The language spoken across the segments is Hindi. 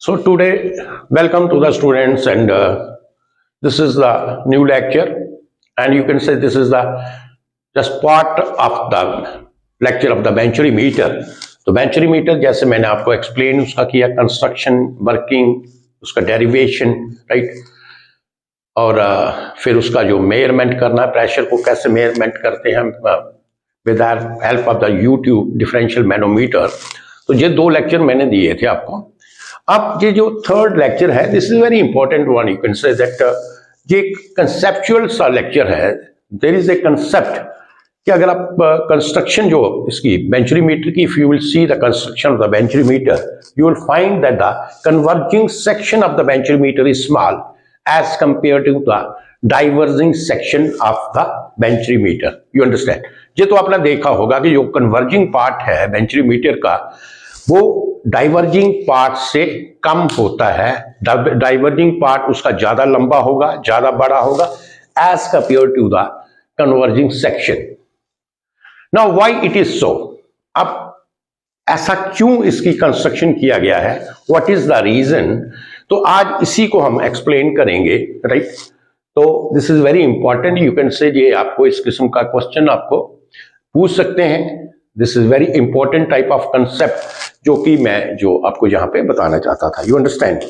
So today, welcome to the students, and this is the new lecture, and you can say this is the just part of the lecture of the बेंचुरीमीटर. तो बेंचुरीमीटर जैसे मैंने आपको एक्सप्लेन उसका किया, कंस्ट्रक्शन, वर्किंग, उसका डेरिवेशन, राइट, और फिर उसका जो मेजरमेंट करना है, प्रेशर को कैसे मेजरमेंट करते हैं with the help of the YouTube differential manometer. तो ये दो लेक्चर मैंने दिए थे आपको. अब ये जो थर्ड लेक्चर है, this is very important one. You can say that ये कंसेप्चुअल सा लेक्चर है. देयर इज ए कंसेप्ट कि अगर आप कंस्ट्रक्शन जो इसकी बेंचुरीमीटर की, if you will see the construction of the venturimeter, you will find that the converging section of the venturimeter is small as compare to the diverging section of the venturimeter. You understand? ये तो आपने देखा होगा कि जो कन्वर्जिंग पार्ट है बेंचुरीमीटर का, वो डाइवर्जिंग पार्ट से कम होता है. डाइवर्जिंग पार्ट उसका ज्यादा लंबा होगा, ज्यादा बड़ा होगा as compare to the converging section. Now why it is so? अब ऐसा क्यों इसकी कंस्ट्रक्शन किया गया है, व्हाट इज द रीजन? तो आज इसी को हम एक्सप्लेन करेंगे, राइट. तो this is very important. You can से ये आपको इस किस्म का क्वेश्चन आपको पूछ सकते हैं. This is very important type of concept जो कि मैं जो आपको यहां पे बताना चाहता था. You understand?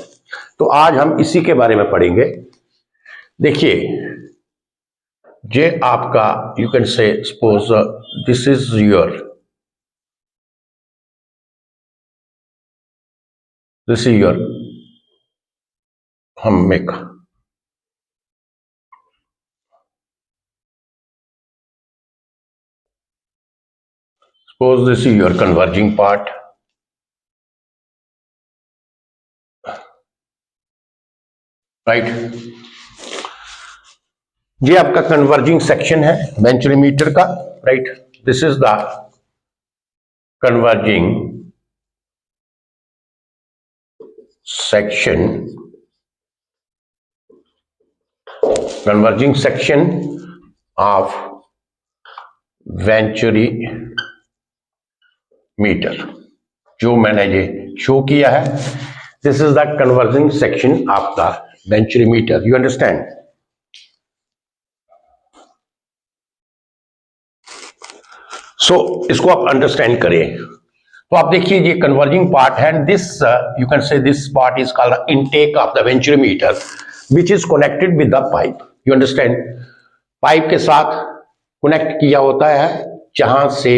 तो आज हम इसी के बारे में पढ़ेंगे. देखिए, ये आपका, यू कैन से सपोज दिस इज योर हम make suppose this is your converging part, right. ये आपका कन्वर्जिंग सेक्शन है बेंचुरीमीटर का, right. This is the converging section of venturimeter. जो मैंने ये शो किया है, this is the converging section of the venturimeter. You understand? So इसको आप अंडरस्टैंड करें. तो आप देखिए, ये कन्वर्जिंग पार्ट है. This you can say this part is called the intake of the venturimeter which is connected with the pipe. You understand? Pipe के साथ कनेक्ट किया होता है, जहां से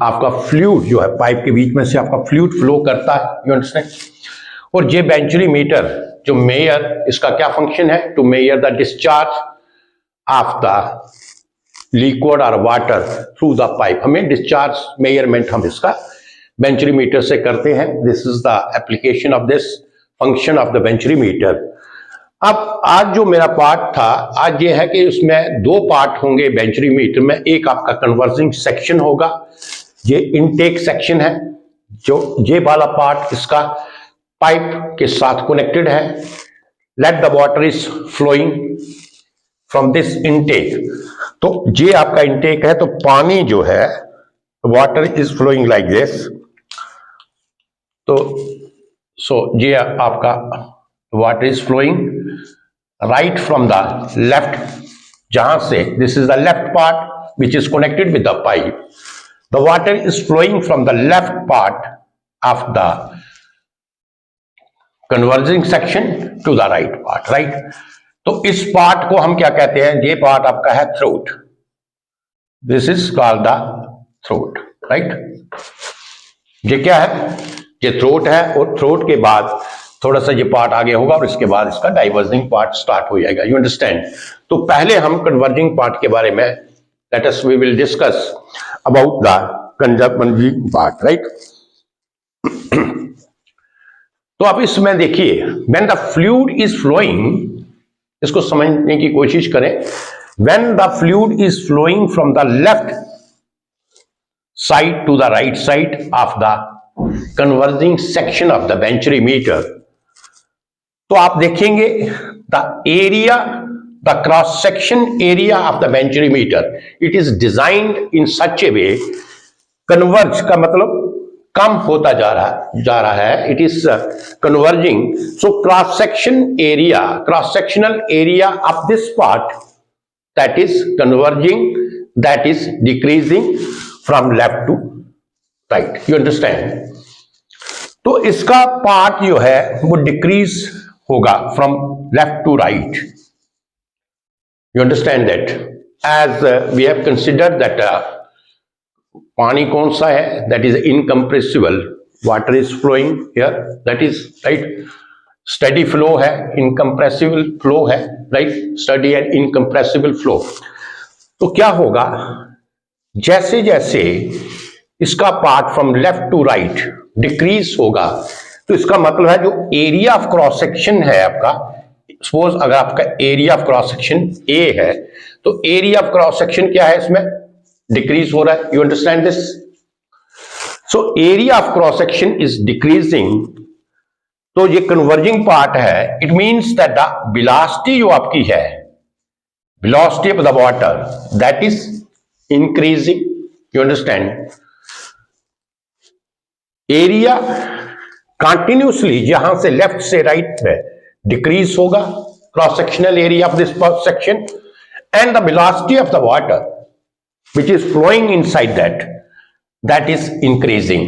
आपका फ्लूइड जो है, पाइप के बीच में से आपका फ्लूइड फ्लो करता है. You understand? और ये बेंचुरीमीटर जो मेजर, इसका क्या फंक्शन है? To measure the discharge of the liquid और वाटर थ्रू द पाइप. हमें डिस्चार्ज मेजरमेंट हम इसका बेंचुरीमीटर से करते हैं. This is the application of this function of the venturimeter. अब आज जो मेरा पार्ट था, आज ये है कि उसमें दो पार्ट होंगे बेंचुरीमीटर में. एक आपका कन्वर्जिंग सेक्शन होगा, ये इनटेक सेक्शन है. जो ये वाला पार्ट इसका पाइप के साथ कनेक्टेड है. Let the water is flowing from this intake. तो ये आपका इनटेक है. तो पानी जो है, water is flowing like this. तो ये आपका water is flowing right from the left, जहां से this is the left part which is connected with the pipe. The water is flowing from the left part of the converging section to the right part, right. तो इस पार्ट को हम क्या कहते हैं? ये पार्ट आपका है throat. This is called the throat, right. ये क्या है? ये थ्रोट है. और थ्रोट के बाद थोड़ा सा ये पार्ट आगे होगा और इसके बाद इसका डाइवर्जिंग पार्ट स्टार्ट हो जाएगा. You understand? तो पहले हम कन्वर्जिंग पार्ट के बारे में let us we will discuss about the converging part, right. तो आप इसमें देखिए, when the fluid is flowing, इसको समझने की कोशिश करें. When the fluid is flowing from the left side to the right side of the converging section of the venturimeter, तो आप देखेंगे the area, the cross section area of the बेंचुरीमीटर, it is designed in such A way. Converge का मतलब कम होता जा रहा है, it is converging. So cross sectional area of this part that is converging, that is decreasing from left to right. You understand? तो इसका पार्ट जो है वो डिक्रीज होगा from left to right. You understand that? As we have considered that पानी कौन सा है? That is incompressible. Water is flowing here, that is right. Steady flow है, इनकम्प्रेसिबल फ्लो है, right. Steady and incompressible flow. तो क्या होगा, जैसे जैसे इसका part from left to right decrease होगा, तो इसका मतलब है जो एरिया ऑफ क्रॉस सेक्शन है आपका, सपोज अगर आपका area of cross section A है, तो एरिया ऑफ क्रॉस सेक्शन क्या है, इसमें डिक्रीज हो रहा है. You understand this? So area of cross section is decreasing. तो ये कन्वर्जिंग पार्ट है. It means that the velocity जो आपकी है, velocity of the water, that is increasing. You understand? Area continuously जहां से लेफ्ट से राइट में डिक्रीज होगा, cross sectional area of this section, and the velocity of the water which is flowing inside that is increasing.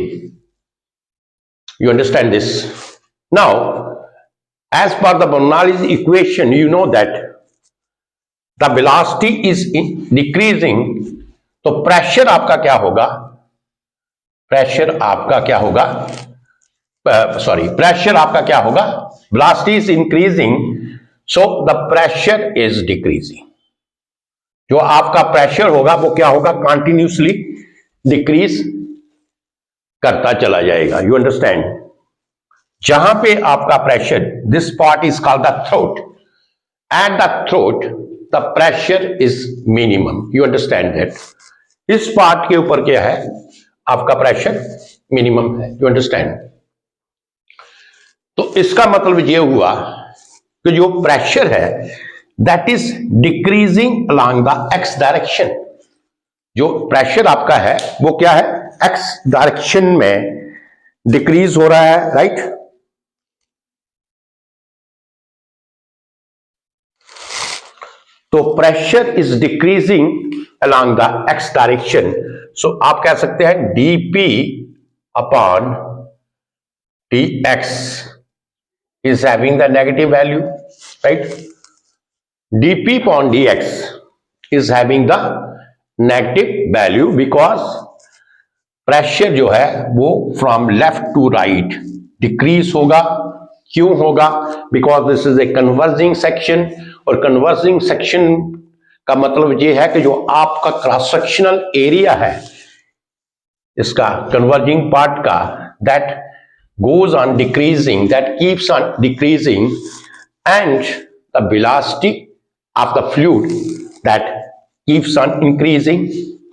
You understand this? Now, as per the Bernoulli's equation, you know that the velocity is decreasing. तो प्रेशर आपका क्या होगा? प्रेशर आपका क्या होगा? प्रेशर आपका क्या होगा? velocity is increasing, so the pressure is decreasing. जो आपका प्रेशर होगा वो क्या होगा? कंटिन्यूसली डिक्रीज करता चला जाएगा. You understand? जहां पे आपका pressure, this part is called the throat. At the throat the pressure is minimum. You understand that? इस पार्ट के ऊपर क्या है? आपका प्रेशर मिनिमम है. You understand? तो इसका मतलब ये हुआ कि जो प्रेशर है that is decreasing along the x direction. जो प्रेशर आपका है वो क्या है? एक्स डायरेक्शन में डिक्रीज हो रहा है, राइट. तो pressure is decreasing along the x direction. So आप कह सकते हैं dp upon dx is having the negative value, right? dp upon dx is having the negative value because pressure जो है वो from left to right decrease होगा. क्यों होगा? Because this is a converging section, और कन्वर्जिंग सेक्शन का मतलब ये है कि जो आपका क्रॉस सेक्शनल एरिया है इसका कन्वर्जिंग पार्ट का, that goes on decreasing, that keeps on decreasing, and the velocity of the fluid that keeps on increasing.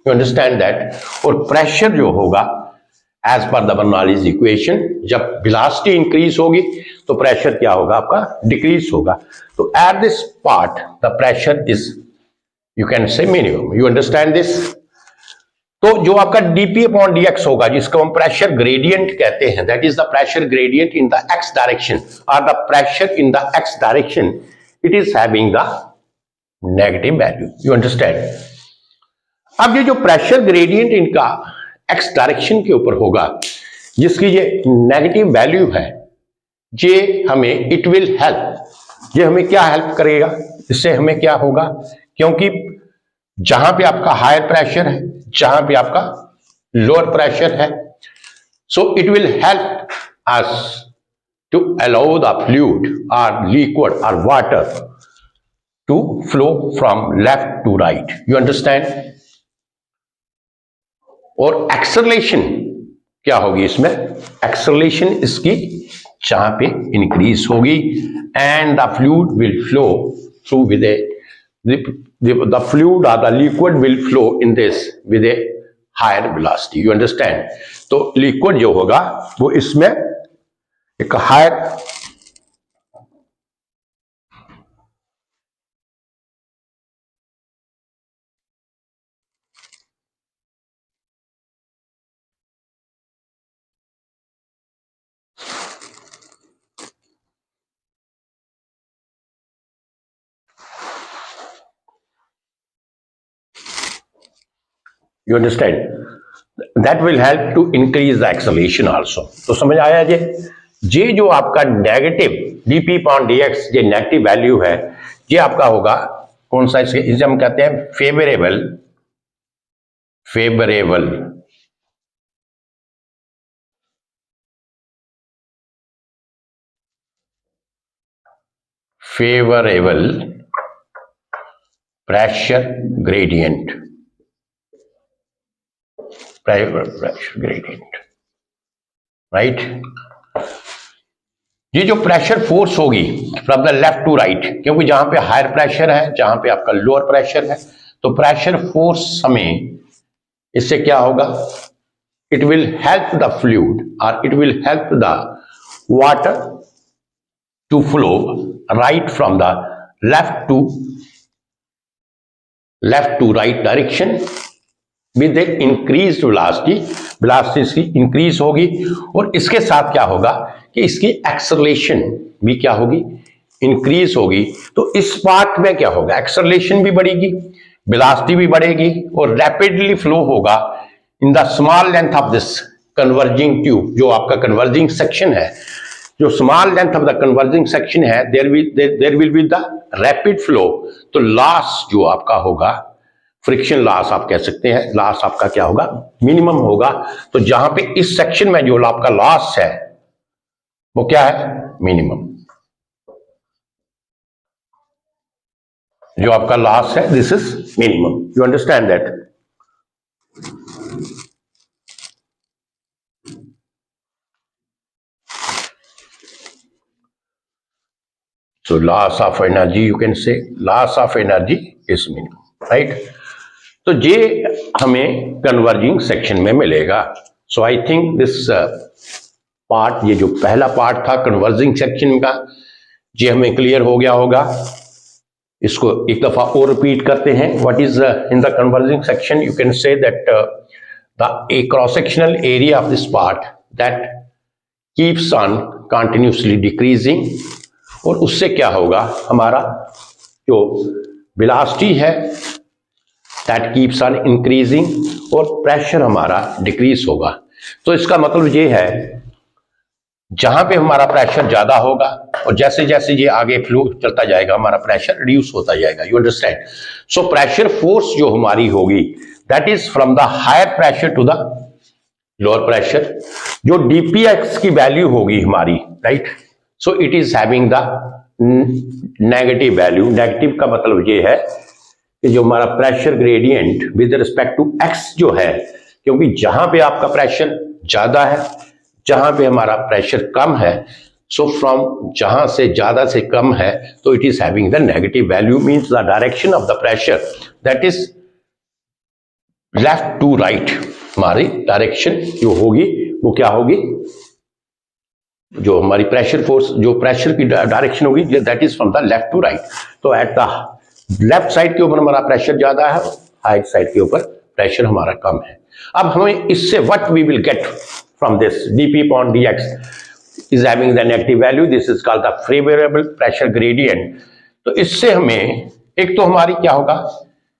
You understand that? और प्रेशर जो होगा as per the Bernoulli's equation, जब velocity increase होगी तो प्रेशर क्या होगा? आपका डिक्रीज होगा. तो at this part the pressure is, you can say, minimum. You understand this? तो जो आपका dp अपॉन dx होगा, जिसको हम प्रेशर ग्रेडियंट कहते हैं, that is the pressure gradient in the x direction, और the pressure in the x direction it is having the negative value. You understand? अब ये जो प्रेशर ग्रेडियंट इनका एक्स डायरेक्शन के ऊपर होगा, जिसकी ये नेगेटिव वैल्यू है, ये हमें इट विल हेल्प. ये हमें क्या हेल्प करेगा? इससे हमें क्या होगा? क्योंकि जहां पे आपका हायर प्रेशर है, जहां पे आपका लोअर प्रेशर है, so it will help us to allow the fluid और लिक्विड और water to flow from left to right. You understand? और एक्सेलरेशन क्या होगी इसमें? एक्सेलरेशन इसकी जहां पे इंक्रीज होगी, and the fluid will flow through with a the fluid or the liquid will flow in this with a higher velocity. You understand? तो liquid जो होगा वो इसमें एक higher you understand, that will help to increase the acceleration also. तो समझ आया जे जो आपका नेगेटिव dp अपॉन dx जो नेगेटिव वैल्यू है ये आपका होगा कौन सा, इसे हम कहते हैं फेवरेबल प्रेशर ग्रेडियंट, राइट। ये जो प्रेशर फोर्स होगी from the left to right, क्योंकि जहां पे हायर प्रेशर है जहां पे आपका लोअर प्रेशर है, तो प्रेशर फोर्स हमें इससे क्या होगा, it will help the fluid और it will help the water to flow right from the left to right direction with increase velocity इसकी इंक्रीज होगी, और इसके साथ क्या होगा कि इसकी एक्सेलरेशन भी क्या होगी, इंक्रीज होगी। तो इस पार्ट में क्या होगा, एक्सेलरेशन भी बढ़ेगी, वेलोसिटी भी बढ़ेगी और रैपिडली फ्लो होगा in the small length of this converging tube. जो आपका कन्वर्जिंग सेक्शन है, जो small length of the converging section है, there will be the rapid flow. तो लॉस जो आपका होगा, फ्रिक्शन लॉस आप कह सकते हैं, लॉस आपका क्या होगा, मिनिमम होगा। तो जहां पे इस सेक्शन में जो आपका लॉस है वो क्या है, मिनिमम। जो आपका लॉस है this is minimum, you understand that. So loss of energy, you can say loss of energy is minimum, right? तो ये हमें कन्वर्जिंग सेक्शन में मिलेगा। सो आई थिंक दिस पार्ट, ये जो पहला पार्ट था कन्वर्जिंग सेक्शन का, ये हमें क्लियर हो गया होगा। इसको एक दफा और रिपीट करते हैं। What is in the converging section, you can say that the A cross sectional area of this part that keeps on continuously decreasing, और उससे क्या होगा, हमारा जो वेलोसिटी है दैट कीप्स ऑन इंक्रीजिंग, और प्रेशर हमारा डिक्रीज होगा। तो इसका मतलब ये है जहां पे हमारा प्रेशर ज्यादा होगा और जैसे जैसे ये आगे फ्लो चलता जाएगा हमारा प्रेशर रिड्यूस होता जाएगा, you understand. So pressure force जो हमारी होगी that is from the higher pressure to the lower pressure. जो dpx की वैल्यू होगी हमारी, right, so it is having the negative value. Negative का मतलब ये है कि जो हमारा pressure gradient with respect to x जो है, क्योंकि जहां पे आपका प्रेशर ज्यादा है जहां पे हमारा प्रेशर कम है, सो फ्रॉम जहां से ज्यादा से कम है तो it is having the negative value, means the direction of the pressure that is left to right. हमारी डायरेक्शन जो होगी वो क्या होगी, जो हमारी प्रेशर फोर्स, जो प्रेशर की डायरेक्शन होगी that is from the left to right. तो एट द लेफ्ट साइड के ऊपर हमारा प्रेशर ज्यादा है, राइट साइड के ऊपर प्रेशर हमारा कम है। अब हमें इससे what we will get from this, dp upon dx is having the negative value, this is called the favorable pressure gradient। तो इससे हमें एक तो हमारी क्या होगा,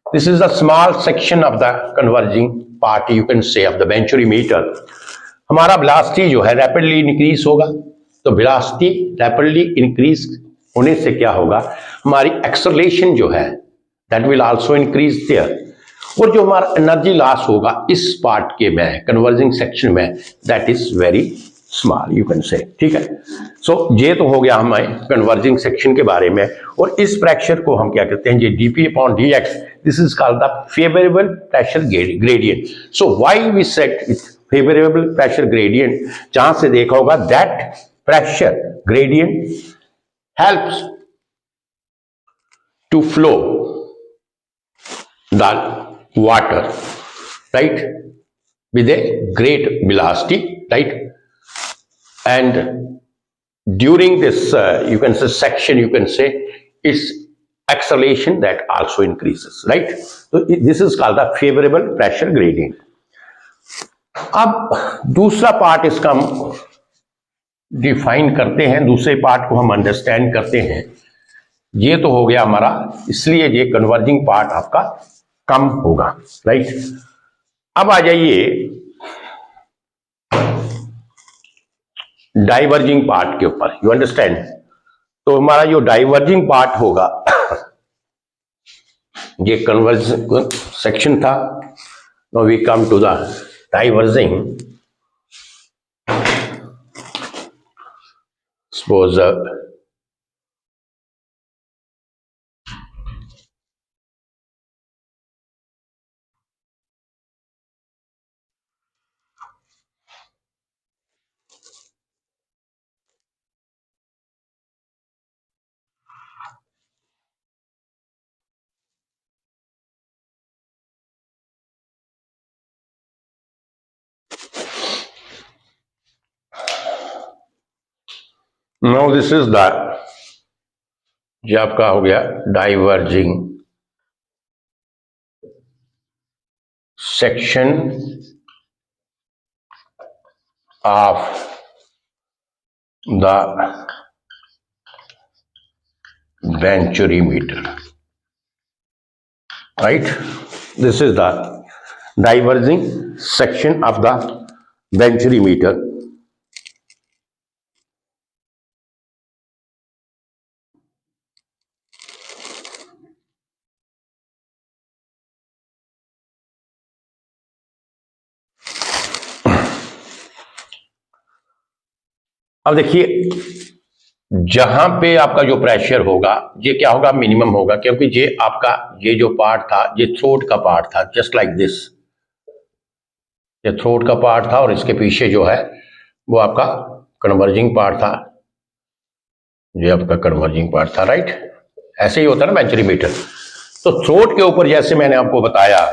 this is the small section of the converging part, you can say, of the venturimeter। हमारा वेलोसिटी जो है रैपिडली इंक्रीज होगा, तो वेलोसिटी रैपिडली इंक्रीज होने से क्या होगा, हमारी एक्सेलरेशन जो है that will also increase their, और जो हमारा एनर्जी लॉस होगा इस पार्ट के में कन्वर्जिंग सेक्शन में that is very small, you can से, ठीक है। सो ये तो हो गया हमें कन्वर्जिंग सेक्शन के बारे में। और इस प्रेशर को हम क्या कहते हैं, ये dp upon dx, this is called the favourable pressure gradient. So why we set it favourable pressure gradient, जहां से देखा होगा that pressure gradient helps to flow the water, right, with a great velocity, right, and during this you can say section, you can say its acceleration that also increases, right। so this is called the favorable pressure gradient। अब दूसरा पार्ट इसका हम डिफाइन करते हैं, दूसरे पार्ट को हम अंडरस्टैंड करते हैं। ये तो हो गया हमारा, इसलिए ये कन्वर्जिंग पार्ट आपका कम होगा, राइट। अब आ जाइए डाइवर्जिंग पार्ट के ऊपर, यू अंडरस्टैंड। तो हमारा जो डाइवर्जिंग पार्ट होगा ये कन्वर्जन सेक्शन था। Now we come to the diverging. Suppose now this is the, ये आपका हो गया diverging section of the venturimeter, right. This is the diverging section of the venturimeter. अब देखिए, जहां पे आपका जो प्रेशर होगा ये क्या होगा, मिनिमम होगा, क्योंकि ये आपका ये जो पार्ट था ये थ्रोट का पार्ट था, जस्ट लाइक दिस। ये थ्रोट का पार्ट था और इसके पीछे जो है वो आपका कन्वर्जिंग पार्ट था, ये आपका कन्वर्जिंग पार्ट था, राइट। ऐसे ही होता है ना बेंचुरीमीटर। तो थ्रोट के ऊपर जैसे मैंने आपको बताया,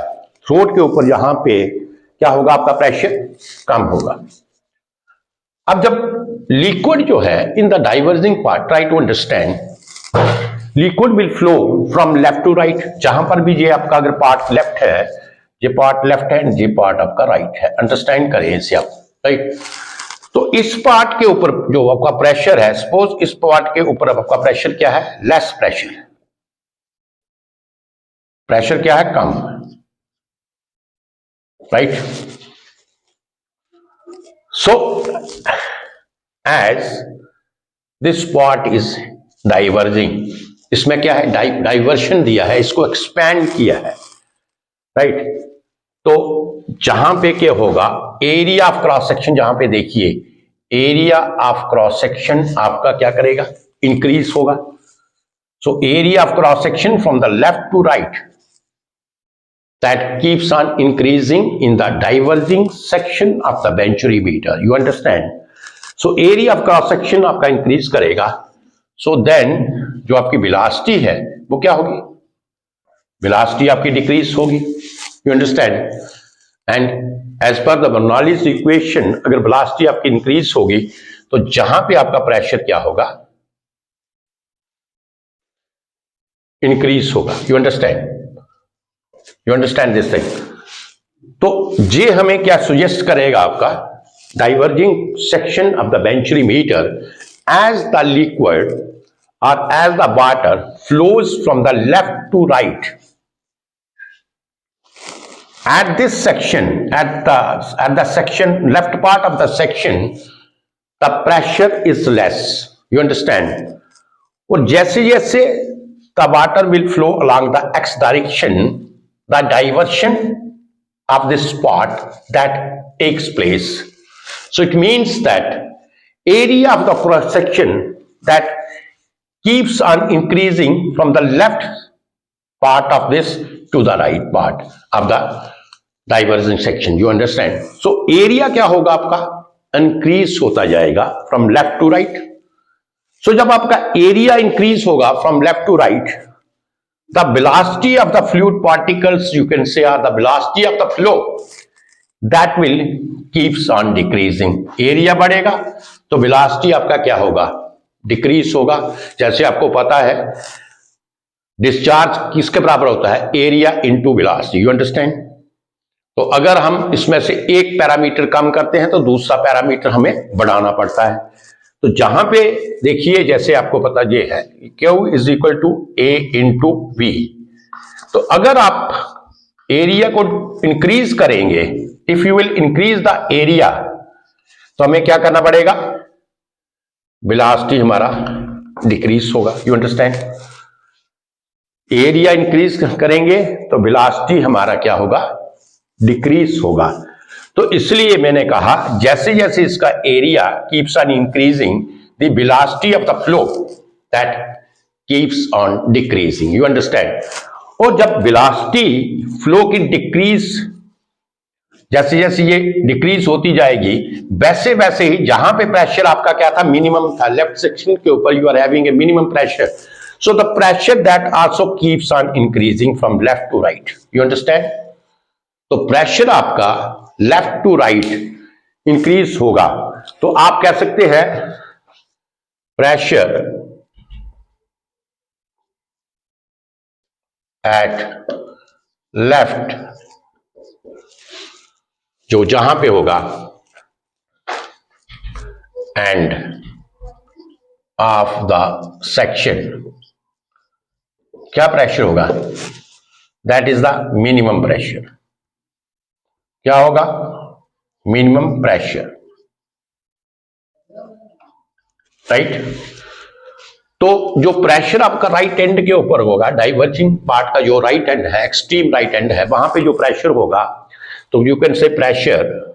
थ्रोट के ऊपर यहां पे क्या होगा, आपका प्रेशर कम होगा। अब जब लिक्विड जो है in the diverging part, try to understand, liquid will flow from left to right. जहां पर भी ये आपका अगर पार्ट लेफ्ट है, ये पार्ट लेफ्ट है, ये पार्ट आपका राइट है, अंडरस्टैंड करें इसे आप, राइट। तो इस पार्ट के ऊपर जो आपका प्रेशर है, सपोज इस पार्ट के ऊपर आपका प्रेशर क्या है, लेस प्रेशर। प्रेशर क्या है, कम, right. So, as this part is diverging, इसमें क्या है, डाइवर्शन दिया है, इसको एक्सपैंड किया है, राइट। तो जहां पे क्या होगा, एरिया ऑफ क्रॉस सेक्शन, जहां पे देखिए एरिया ऑफ क्रॉस सेक्शन आपका क्या करेगा, इंक्रीज होगा। So area of cross section from the left to right, that keeps on increasing in the diverging section of the benchurometer, you understand। so area of cross section आपका increase करेगा, so then जो आपकी velocity है वो क्या होगी, velocity आपकी decrease होगी, you understand। and as per the Bernoulli's equation, अगर velocity आपकी increase होगी तो जहां पे आपका pressure क्या होगा, increase होगा, you understand। You understand this thing। तो ये हमें क्या सुजेस्ट करेगा, आपका diverging section of the venturimeter, as the liquid और as the water flows from the left to right, at this section, at the section left part of the section, the pressure is less, you understand. और जैसे जैसे the water will flow along the x direction, the diversion of this part that takes place. So it means that area of the cross section that keeps on increasing from the left part of this to the right part of the diverging section, you understand। so area क्या होगा आपका, increase होता जाएगा from left to right। so जब आपका area increase होगा from left to right, the velocity of the fluid particles, you can say, or the velocity of the flow, that will keeps on decreasing। Area बढ़ेगा तो velocity आपका क्या होगा, डिक्रीज होगा। जैसे आपको पता है डिस्चार्ज किसके बराबर होता है, area into velocity, you understand. तो अगर हम इसमें से एक पैरामीटर कम करते हैं तो दूसरा पैरामीटर हमें बढ़ाना पड़ता है। तो जहां पे देखिए, जैसे आपको पता ये है Q is equal to A into V। तो अगर आप एरिया को इंक्रीज करेंगे, if you will increase the area, तो हमें क्या करना पड़ेगा, वेलोसिटी हमारा डिक्रीज होगा। You understand? एरिया इंक्रीज करेंगे तो वेलोसिटी हमारा क्या होगा, डिक्रीज होगा। तो इसलिए मैंने कहा जैसे जैसे इसका area keeps on increasing, the velocity of the flow that keeps on decreasing. You understand? और जब वेलोसिटी फ्लो की डिक्रीज, जैसे जैसे ये डिक्रीज होती जाएगी, वैसे वैसे ही जहां पे प्रेशर आपका क्या था, मिनिमम था, लेफ्ट सेक्शन के ऊपर you are having a minimum pressure, so the pressure that also keeps on increasing from left to right. You understand? तो प्रेशर आपका लेफ्ट टू राइट इंक्रीज होगा। तो आप कह सकते हैं प्रेशर एट लेफ्ट, जो जहां पे होगा, एंड ऑफ द सेक्शन, क्या प्रेशर होगा, that is the minimum pressure. क्या होगा, मिनिमम प्रेशर, राइट। तो जो प्रेशर आपका राइट एंड के ऊपर होगा, डाइवर्जिंग पार्ट का जो राइट एंड है, एक्सट्रीम राइट एंड है, वहां पे जो प्रेशर होगा, तो यू कैन से प्रेशर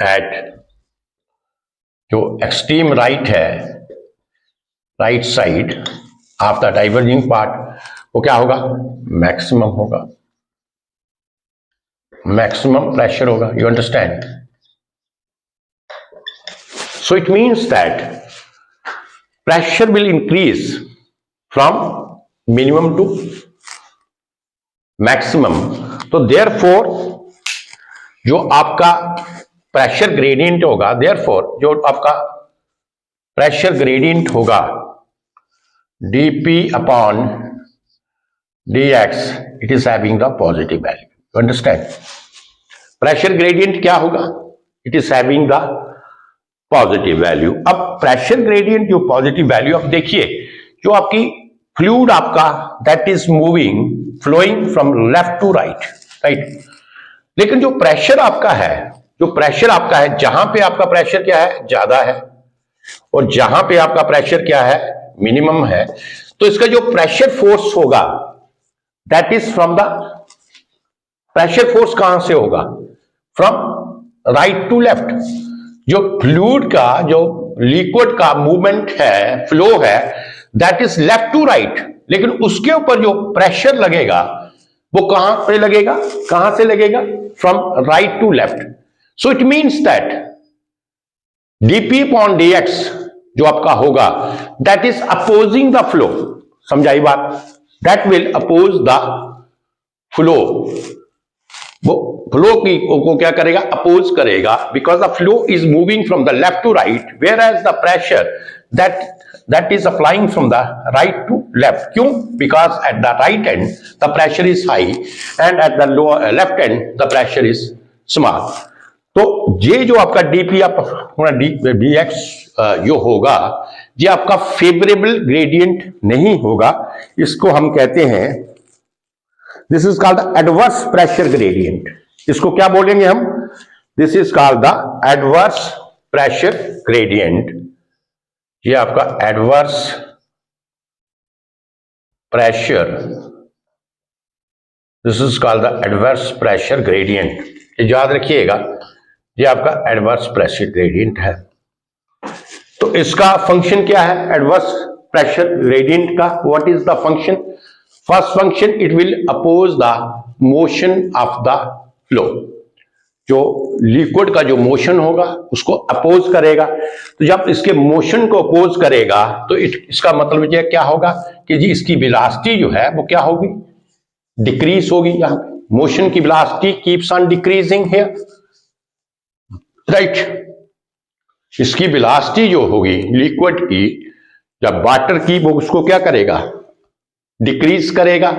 एट, जो एक्सट्रीम राइट है, right side of the diverging part, वो क्या होगा, मैक्सिमम होगा, मैक्सिमम प्रेशर होगा। You understand? So it means that pressure will increase from minimum to maximum। तो therefore जो आपका प्रेशर ग्रेडियंट होगा, therefore जो आपका प्रेशर ग्रेडियंट होगा dp upon dx, it is having the positive value। You understand? Pressure gradient क्या होगा, it is having the positive value. अब प्रेशर ग्रेडियंट जो पॉजिटिव वैल्यू, अब देखिए जो आपकी फ्लूइड आपका that is moving, flowing from left to right, right. लेकिन जो प्रेशर आपका है, जो प्रेशर आपका है, जहां पे आपका प्रेशर क्या है, ज्यादा है, और जहां पे आपका प्रेशर क्या है, मिनिमम है, तो इसका जो प्रेशर फोर्स होगा that is from the, pressure force कहां से होगा, फ्रॉम राइट टू लेफ्ट। जो फ्लूइड का, जो लिक्विड का मूवमेंट है, फ्लो है, that is left to right, लेकिन उसके ऊपर जो प्रेशर लगेगा वो कहां पे लगेगा, कहां से लगेगा, from right to left. So it means that dp upon dx जो आपका होगा that is opposing the flow. समझाई बात? That will oppose the flow, वो फ्लो की को क्या करेगा, अपोज करेगा, because the flow is moving from the left to right, whereas the pressure that is applying from the right to left. क्यों? Because at the right end the pressure is high and eight the left and the pressure is small. तो ये जो आपका डीपी dx जो होगा, ये आपका फेवरेबल ग्रेडियंट नहीं होगा, इसको हम कहते हैं, this is called the adverse pressure gradient. इसको क्या बोलेंगे हम, this is called the adverse pressure gradient. ये आपका adverse pressure, this is called the adverse pressure gradient. ये याद रखिएगा, ये आपका एडवर्स प्रेशर ग्रेडियंट है। तो इसका फंक्शन क्या है, एडवर्स प्रेशर ग्रेडियंट का, what is the function? First function, it will oppose the motion of the flow. जो लिक्विड का जो मोशन होगा उसको अपोज करेगा। तो जब इसके मोशन को अपोज करेगा तो इसका मतलब ये क्या होगा कि जी इसकी वेलोसिटी जो है वो क्या होगी, डिक्रीज होगी। यहां पे मोशन की velocity keeps on decreasing here, right. इसकी वेलोसिटी जो होगी लिक्विड की, जब वाटर की, वो उसको क्या करेगा, डिक्रीज करेगा।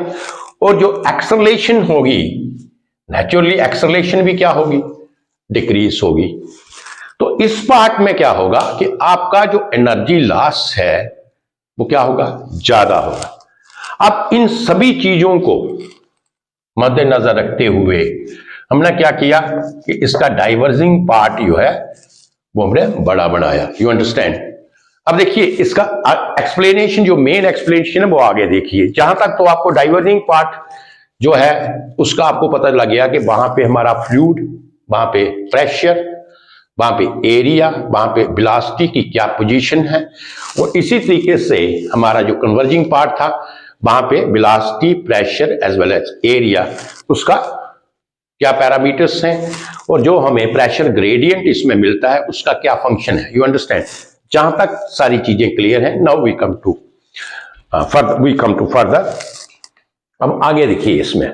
और जो एक्सेलरेशन होगी, नेचुरली एक्सेलरेशन भी क्या होगी, डिक्रीज होगी। तो इस पार्ट में क्या होगा कि आपका जो एनर्जी लॉस है वो क्या होगा, ज्यादा होगा। अब इन सभी चीजों को मद्देनजर रखते हुए हमने क्या किया कि इसका डाइवर्जिंग पार्ट जो है वो हमने बड़ा बनाया। You understand. अब देखिए इसका एक्सप्लेनेशन, जो मेन एक्सप्लेनेशन है वो आगे देखिए। जहां तक तो आपको डाइवर्जिंग पार्ट जो है उसका आपको पता लग गया कि वहां पे हमारा फ्लूइड, वहां पे प्रेशर, वहां पे एरिया, वहां पे वेलोसिटी की क्या पोजीशन है। और इसी तरीके से हमारा जो कन्वर्जिंग पार्ट था वहां पे velocity, pressure as well as area, उसका क्या पैरामीटर्स हैं, और जो हमें प्रेशर ग्रेडियंट इसमें मिलता है उसका क्या फंक्शन है। You understand. जहां तक सारी चीजें क्लियर हैं, now we come to further. अब आगे देखिए इसमें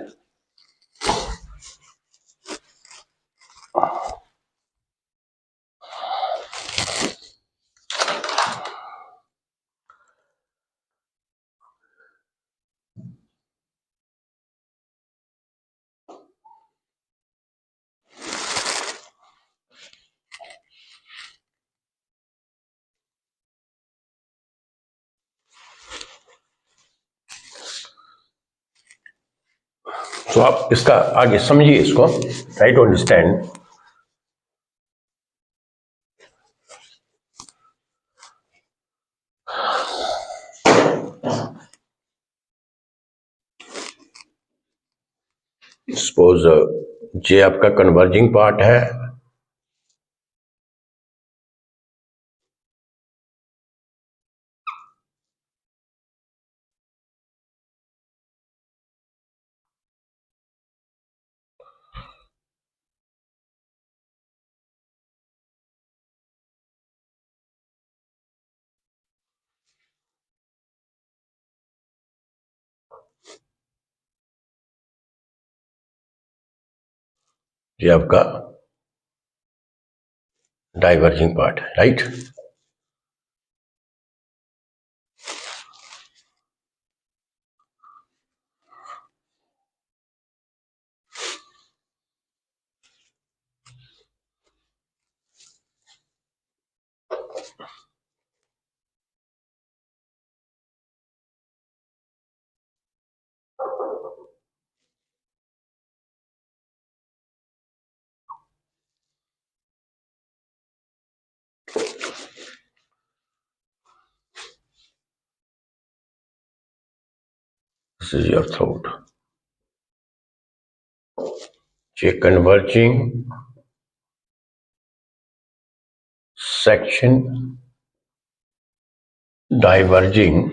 तो आप इसका आगे समझिए इसको, ट्राई टू अंडरस्टैंड। सपोज ये आपका कन्वर्जिंग पार्ट है, ये आपका डाइवर्जिंग पार्ट है, right. This is your throat. ये converging section, diverging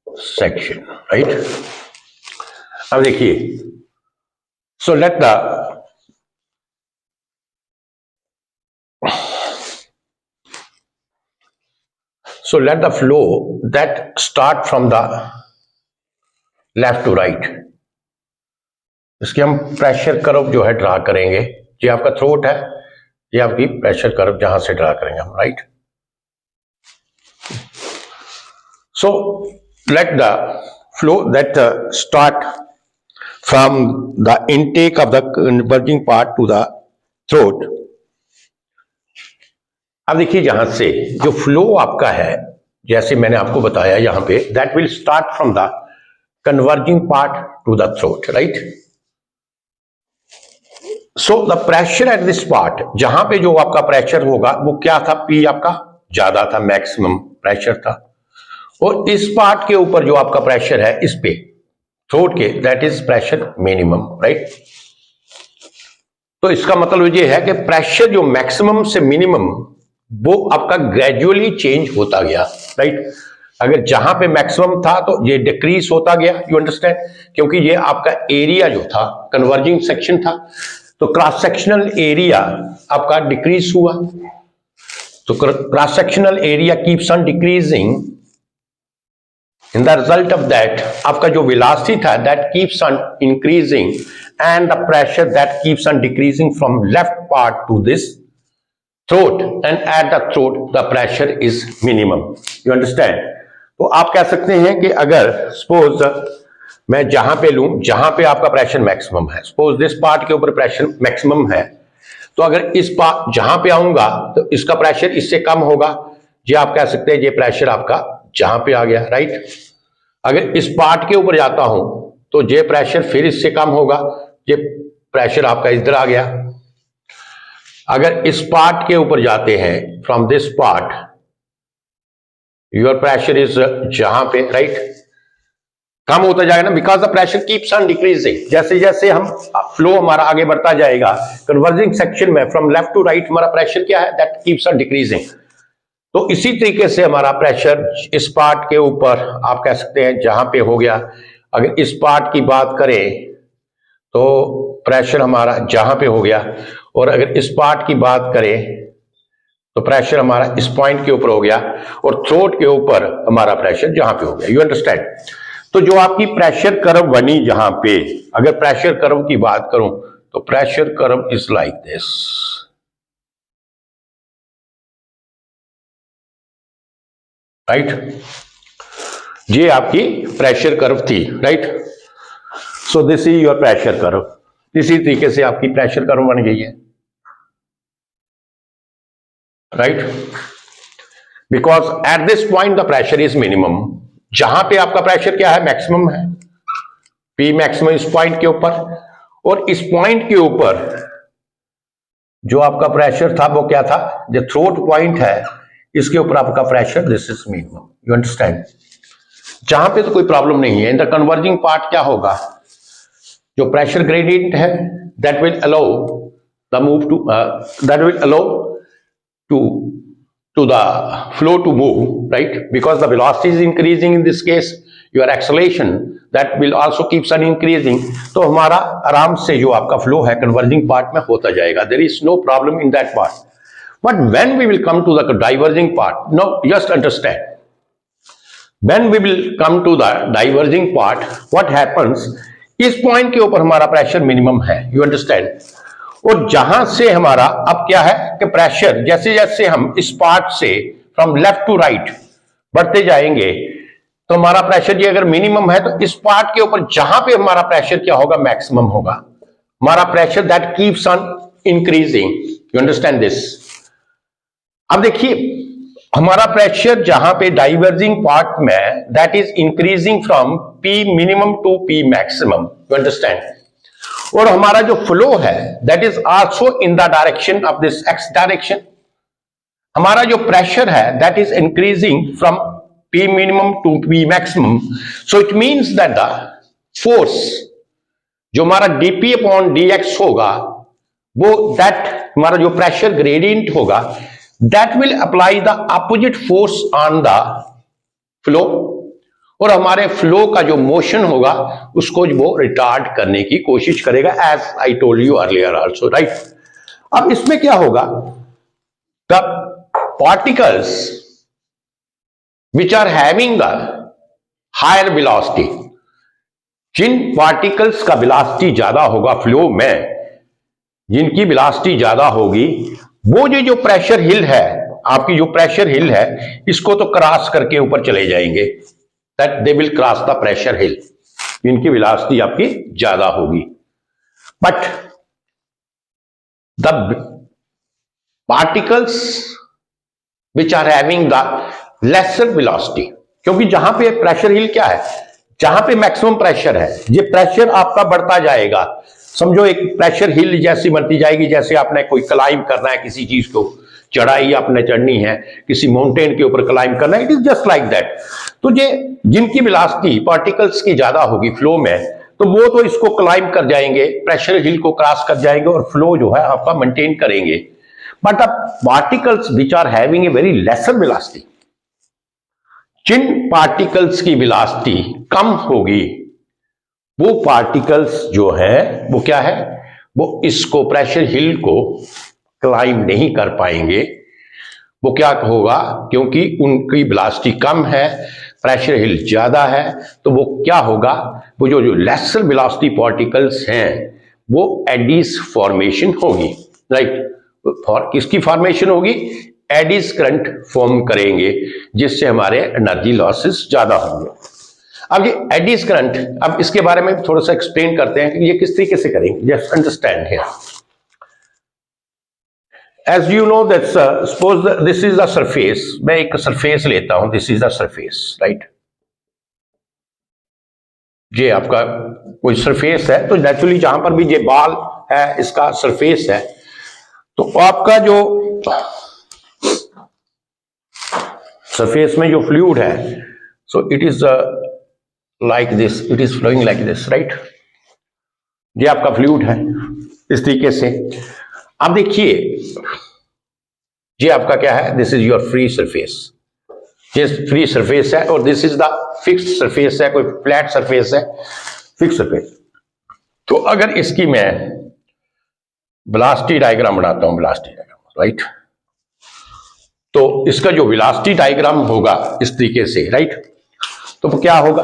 section, right. अब देखिए, so let the flow that start from the left to right, इसके हम प्रेशर कर्व जो है ड्रा करेंगे। ये आपका थ्रोट है, ये आपकी प्रेशर कर्व जहां से ड्रा करेंगे हम, right. So let the flow that start from the intake of the converging part two the throat. अब देखिए जहां से जो फ्लो आपका है, जैसे मैंने आपको बताया यहां पे, that will start from the converging part two the throat, right. So the pressure at this part, जहां पे जो आपका प्रेशर होगा वो क्या था, पी आपका ज्यादा था, मैक्सिमम प्रेशर था। और इस पार्ट के ऊपर जो आपका प्रेशर है इस पे थ्रोट के, that is pressure minimum, right. तो इसका मतलब ये है कि प्रेशर जो मैक्सिमम से मिनिमम वो आपका ग्रेजुअली चेंज होता गया, राइट। अगर जहां पे मैक्सिमम था तो ये डिक्रीज होता गया, यू अंडरस्टैंड, क्योंकि ये आपका एरिया जो था कन्वर्जिंग सेक्शन था, तो क्रॉस सेक्शनल एरिया आपका डिक्रीज हुआ। तो cross sectional area keeps on decreasing, in the result of that आपका जो वेलोसिटी था that keeps on increasing, and the pressure that keeps on decreasing from left part two this throat, and at the throat the pressure is minimum. You understand? तो आप कह सकते हैं कि अगर सपोज मैं जहां पे लूं जहां पे आपका प्रेशर मैक्सिमम है, सपोज दिस पार्ट के ऊपर प्रेशर मैक्सिमम है, तो अगर इस पार्ट जहां पे आऊंगा तो इसका प्रेशर इससे कम होगा, ये आप कह सकते हैं ये प्रेशर आपका जहां पे आ गया, राइट। अगर इस पार्ट के ऊपर जाता हूं तो ये प्रेशर फिर इससे कम होगा, ये प्रेशर आपका इधर आ गया। अगर इस पार्ट के ऊपर जाते हैं, from this part your pressure is जहां पे, राइट, कम होता जाएगा ना, because the pressure keeps on decreasing. जैसे जैसे हम फ्लो हमारा आगे बढ़ता जाएगा कन्वर्जिंग सेक्शन में, फ्रॉम लेफ्ट टू राइट हमारा प्रेशर क्या है, दैट कीप्स ऑन डिक्रीजिंग। तो इसी तरीके से हमारा प्रेशर इस पार्ट के ऊपर आप कह सकते हैं जहां पे हो गया। अगर इस पार्ट की बात करें तो प्रेशर हमारा जहां पे हो गया, और अगर इस पार्ट की बात करें तो प्रेशर हमारा इस पॉइंट के ऊपर हो गया, और थ्रोट के ऊपर हमारा प्रेशर जहां पे हो गया। You understand. तो जो आपकी प्रेशर कर्व बनी जहां पे, अगर प्रेशर कर्व की बात करूं तो pressure curve is like this, right. ये आपकी प्रेशर कर्व थी, right. So this is your pressure curve. इसी तरीके से आपकी प्रेशर कर्व बन गई है, right, because at this point the pressure is minimum. जहां पे आपका प्रेशर क्या है, मैक्सिमम है, पी मैक्सिमम इस पॉइंट के ऊपर, और इस पॉइंट के ऊपर जो आपका प्रेशर था वो क्या था, जो थ्रोट पॉइंट है इसके ऊपर आपका pressure this is minimum. You understand. जहां पे तो कोई प्रॉब्लम नहीं है। इन द कन्वर्जिंग पार्ट क्या होगा, जो प्रेशर ग्रेडियंट है that will allow the move to that will allow to the flow to move, right, because the velocity is increasing in this case, your acceleration that will also keeps on increasing। तो हमारा आराम से जो आपका फ्लो है कन्वर्जिंग पार्ट में होता जाएगा, there is no problem in that part। but when we will come to the diverging part, no, just understand, when we will come to the diverging part what happens, इस पॉइंट के ऊपर हमारा प्रेशर मिनिमम है, you understand। और जहां से हमारा अब क्या है कि प्रेशर जैसे जैसे हम इस पार्ट से फ्रॉम लेफ्ट टू राइट बढ़ते जाएंगे तो हमारा प्रेशर ये अगर मिनिमम है तो इस पार्ट के ऊपर जहां पे हमारा प्रेशर क्या होगा, मैक्सिमम होगा। हमारा pressure that keeps on increasing. You understand this. अब देखिए हमारा प्रेशर जहां पे डाइवर्जिंग पार्ट में that is increasing from P minimum to P maximum. You understand. और हमारा जो फ्लो है that is also in the direction of this X direction. हमारा जो प्रेशर है that is increasing from P minimum to P maximum. So it means that the force जो हमारा डीपी अपॉन डीएक्स होगा वो दैट हमारा जो प्रेशर ग्रेडियंट होगा that will apply the opposite force on the flow, और हमारे फ्लो का जो मोशन होगा उसको वो रिटार्ड करने की कोशिश करेगा, as I told you earlier also, right. अब इसमें क्या होगा, the particles which are having the higher velocity, जिन पार्टिकल्स का वेलोसिटी ज्यादा होगा फ्लो में, जिनकी वेलोसिटी ज्यादा होगी वो जो प्रेशर हिल है, आपकी जो प्रेशर हिल है इसको तो क्रॉस करके ऊपर चले जाएंगे, that they will cross the pressure hill, इनकी वेलोसिटी आपकी ज्यादा होगी। but the particles which are having the lesser velocity, क्योंकि जहां पे प्रेशर हिल क्या है, जहां पे मैक्सिमम प्रेशर है ये प्रेशर आपका बढ़ता जाएगा। समझो एक प्रेशर हिल जैसी बढ़ती जाएगी, जैसे आपने कोई क्लाइंब करना है, किसी चीज को चढ़ाई आपने चढ़नी है, किसी माउंटेन के ऊपर क्लाइंब करना है, it is just like that. तो ये जिनकी वेलोसिटी पार्टिकल्स की ज्यादा होगी फ्लो में तो वो तो इसको क्लाइंब कर जाएंगे, प्रेशर हिल को क्रॉस कर जाएंगे और फ्लो जो है आपका मेंटेन करेंगे। But the particles which are having a very lesser velocity, जिन पार्टिकल्स की वेलोसिटी कम होगी वो पार्टिकल्स जो है वो क्या है, वो इसको प्रेशर हिल को क्लाइंब नहीं कर पाएंगे। वो क्या होगा, क्योंकि उनकी वेलोसिटी कम है, प्रेशर हिल ज्यादा है, तो वो क्या होगा, वो जो लेसर वेलोसिटी पार्टिकल्स हैं वो एडीज फॉर्मेशन होगी, राइट। किसकी फॉर्मेशन होगी, एडीज करंट फॉर्म करेंगे, जिससे हमारे एनर्जी लॉसेस ज्यादा होंगे। अब ये एडीज करंट, अब इसके बारे में थोड़ा सा एक्सप्लेन करते हैं कि ये किस तरीके से करेंगे। Just understand here, as you know that suppose this is the surface, मैं एक सरफेस लेता हूं, this is the surface, right. ये आपका कोई सरफेस है, तो नेचुरली जहां पर भी ये बॉल है इसका सरफेस है, तो आपका जो सरफेस में जो फ्लूइड है, so it is like this, it is flowing like this, right. ये आपका फ्लूइड है इस तरीके से। अब देखिए ये आपका क्या है, this is your free surface, ये फ्री सरफेस है, और this is the fixed surface है, कोई फ्लैट सरफेस है, फिक्स सरफेस। तो अगर इसकी मैं वेलोसिटी डायग्राम बनाता हूं, वेलोसिटी डायग्राम, राइट, तो इसका जो वेलोसिटी डायग्राम होगा इस तरीके से, राइट, तो क्या होगा,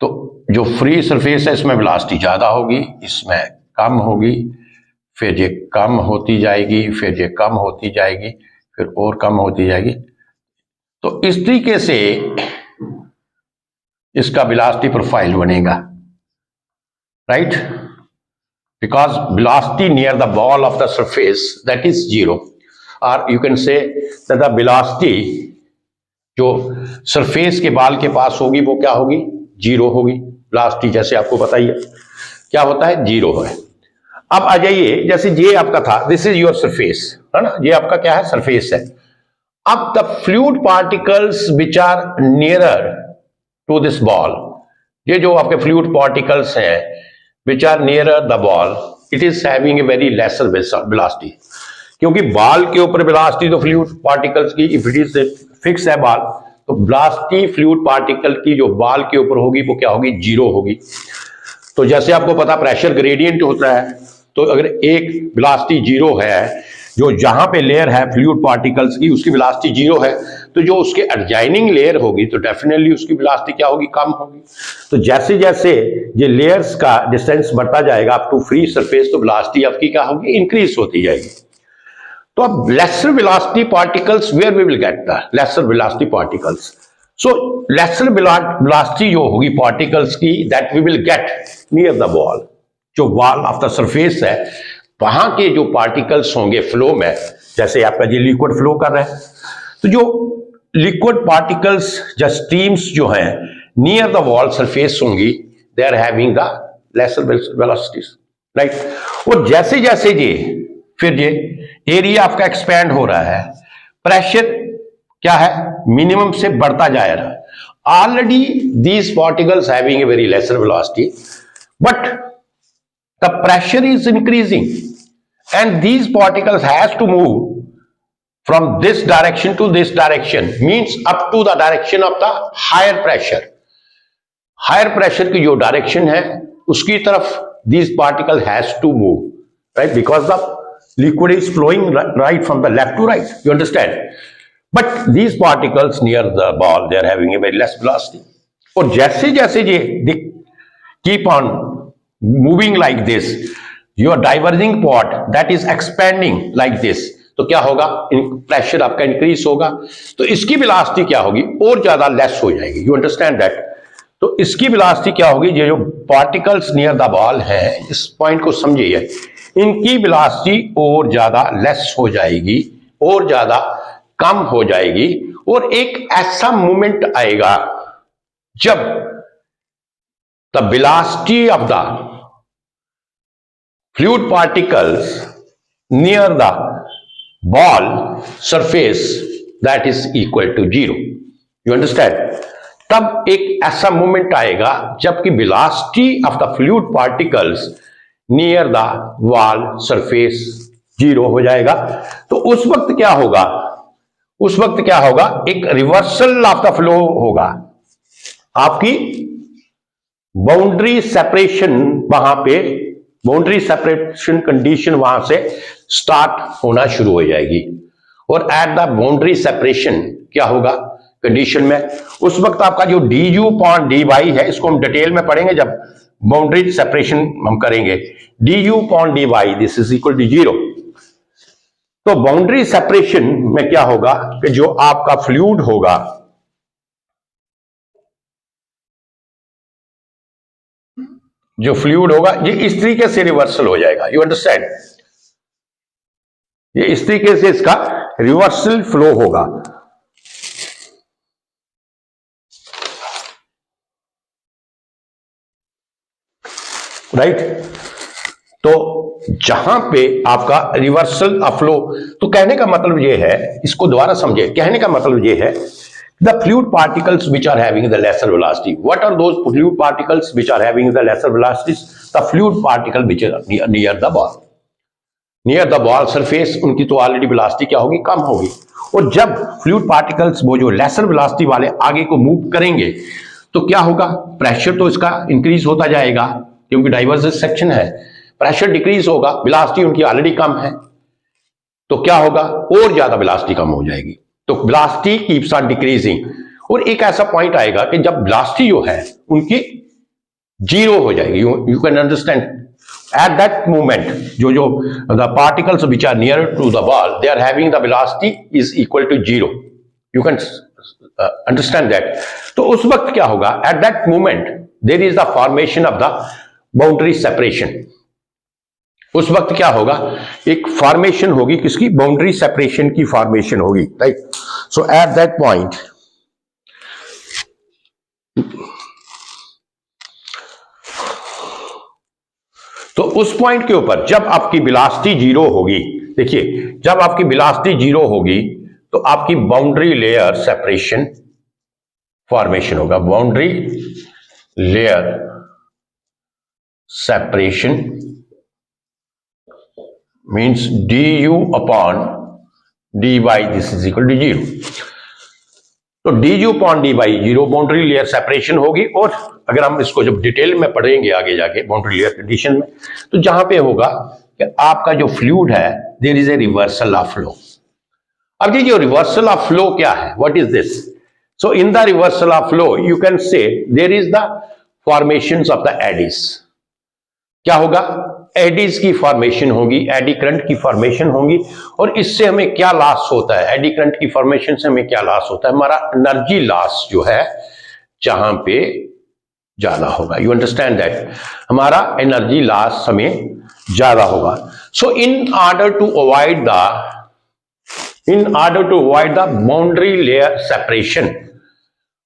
तो जो फ्री सरफेस है इसमें वेलोसिटी ज्यादा होगी, इसमें कम होगी, फिर ये कम होती जाएगी, फिर ये कम होती जाएगी, फिर और कम होती जाएगी। तो इस तरीके से इसका वेलोसिटी प्रोफाइल बनेगा, right, because velocity near the wall of the surface that is zero, और you can say that the velocity जो सरफेस के बाल के पास होगी वो क्या होगी, जीरो होगी। वेलोसिटी जैसे आपको पता ही है क्या होता है, जीरो है। अब आ जाइए, जैसे ये आपका था, दिस इज योर सरफेस, है ना, ये आपका क्या है, सरफेस है। अब the fluid particles which are nearer to this ball, ये जो आपके फ्लूइड पार्टिकल्स हैं which are nearer the ball, it is having a very lesser velocity, क्योंकि बॉल के ऊपर वेलोसिटी तो फ्लूइड पार्टिकल्स की, इफ इट इज फिक्स है बॉल, तो वेलोसिटी फ्लूइड पार्टिकल की जो बॉल के ऊपर होगी वो क्या होगी, जीरो होगी। तो जैसे आपको पता प्रेशर ग्रेडियंट होता है, तो अगर एक वेलोसिटी जीरो है, जो जहां पे लेयर है फ्लूइड पार्टिकल्स की उसकी वेलोसिटी जीरो है, तो जो उसके एडजॉइनिंग लेयर होगी तो डेफिनेटली उसकी वेलोसिटी क्या होगी, कम होगी। तो जैसे जैसे ये लेयर्स का डिस्टेंस बढ़ता जाएगा अप टू फ्री सरफेस, तो वेलोसिटी आपकी क्या होगी, इंक्रीज होती जाएगी। तो अब lesser velocity particles, where we will get the lesser velocity particles, so lesser velocity जो होगी पार्टिकल्स की, that we will get near the ball, जो बॉल ऑफ द सरफेस है वहां के जो पार्टिकल्स होंगे फ्लो में, जैसे आपका ये लिक्विड फ्लो कर रहा है, तो जो लिक्विड पार्टिकल्स या स्ट्रीम्स जो हैं नियर द वॉल सरफेस होंगी, they are having the lesser velocities, right. और जैसे जैसे ये फिर ये एरिया आपका एक्सपैंड हो रहा है, प्रेशर क्या है, मिनिमम से बढ़ता जा रहा है। Already these particles having a very lesser velocity, but the pressure is increasing and these particles has to move from this direction to this direction, means up to the direction of the higher pressure. Higher pressure की जो direction है उसकी तरफ these particle has to move, right, because the liquid is flowing right from the left to right, you understand, but these particles near the ball they are having a very less velocity, और जैसे जैसे ये keep on moving like this, your diverging part that is expanding like this, तो क्या होगा, प्रेशर आपका इंक्रीज होगा, तो इसकी वेलोसिटी क्या होगी, और ज्यादा लेस हो जाएगी, यू अंडरस्टैंड दैट। तो इसकी वेलोसिटी क्या होगी, ये जो पार्टिकल्स नियर द बॉल है, इस पॉइंट को समझिए, इनकी वेलोसिटी और ज्यादा लेस हो जाएगी, और ज्यादा कम हो जाएगी, और एक ऐसा मोमेंट आएगा जब the velocity of the fluid particles near the ball surface that is equal to zero, you understand, तब एक ऐसा मोमेंट आएगा जबकि velocity of the fluid particles near the wall surface zero हो जाएगा। तो उस वक्त क्या होगा, उस वक्त क्या होगा, एक रिवर्सल ऑफ द फ्लो होगा, आपकी बाउंड्री सेपरेशन, वहां पे बाउंड्री सेपरेशन कंडीशन वहां से स्टार्ट होना शुरू हो जाएगी, और एट द बाउंड्री सेपरेशन क्या होगा कंडीशन में, उस वक्त आपका जो D U upon D Y है, इसको हम डिटेल में पढ़ेंगे जब बाउंड्री सेपरेशन हम करेंगे, D U upon D Y this is equal to zero, तो बाउंड्री सेपरेशन में क्या होगा कि जो आपका फ्लूइड होगा, जो फ्लूइड होगा ये इस तरीके से रिवर्सल हो जाएगा। You understand? ये इस तरीके से इसका रिवर्सल फ्लो होगा। राइट? तो जहां पे आपका रिवर्सल ऑफ फ्लो, तो कहने का मतलब ये है, इसको दोबारा समझे, कहने का मतलब ये है, the fluid particles which are having the lesser velocity. What are those fluid particles which are having the lesser velocities? The fluid particle which are near the ball. Near the ball surface, उनकी तो ऑलरेडी वेलोसिटी क्या होगी, कम होगी। और जब फ्लूइड पार्टिकल्स वो जो लेसर वेलोसिटी वाले आगे को मूव करेंगे तो क्या होगा, प्रेशर तो इसका इंक्रीज होता जाएगा क्योंकि डाइवर्जेंस सेक्शन है, प्रेशर डिक्रीज होगा, वेलोसिटी उनकी ऑलरेडी कम है, तो क्या होगा, और ज्यादा वेलोसिटी कम हो जाएगी। तो वेलोसिटी कीप्स ऑन डिक्रीजिंग, और एक ऐसा पॉइंट आएगा कि जब वेलोसिटी जो है उनकी जीरो हो जाएगी। You can understand at that moment जो the particles which are near to the wall, they are having the velocity is equal to zero. You can understand that. तो उस वक्त क्या होगा, at that moment there is the formation of the boundary separation. उस वक्त क्या होगा, एक फॉर्मेशन होगी, किसकी, बाउंड्री सेपरेशन की फॉर्मेशन होगी। Right? So at that point तो उस पॉइंट के ऊपर जब आपकी वेलोसिटी जीरो होगी, देखिए जब आपकी वेलोसिटी जीरो होगी तो आपकी बाउंड्री लेयर सेपरेशन फॉर्मेशन होगा। Boundary layer separation means du upon dy this is equal to 0। तो du upon dy 0 boundary layer separation होगी। और अगर हम इसको जब डिटेल में पढ़ेंगे आगे जाके बाउंड्री लेयर कंडीशन में, तो जहां पे होगा कि आपका जो फ्लूइड है there is a reversal of flow. अब ये जो रिवर्सल ऑफ फ्लो क्या है, what is this? So in the reversal of flow you can say there is the formations of the eddies. क्या होगा, एडीज की फॉर्मेशन होगी, एडी करंट की फॉर्मेशन होगी। और इससे हमें क्या लॉस होता है, एडी करंट की फॉर्मेशन से हमें क्या लॉस होता है, हमारा एनर्जी लॉस जो है जहां पे ज्यादा होगा। यू अंडरस्टैंड दैट, हमारा एनर्जी लॉस हमें ज्यादा होगा। So in order to avoid the boundary layer separation,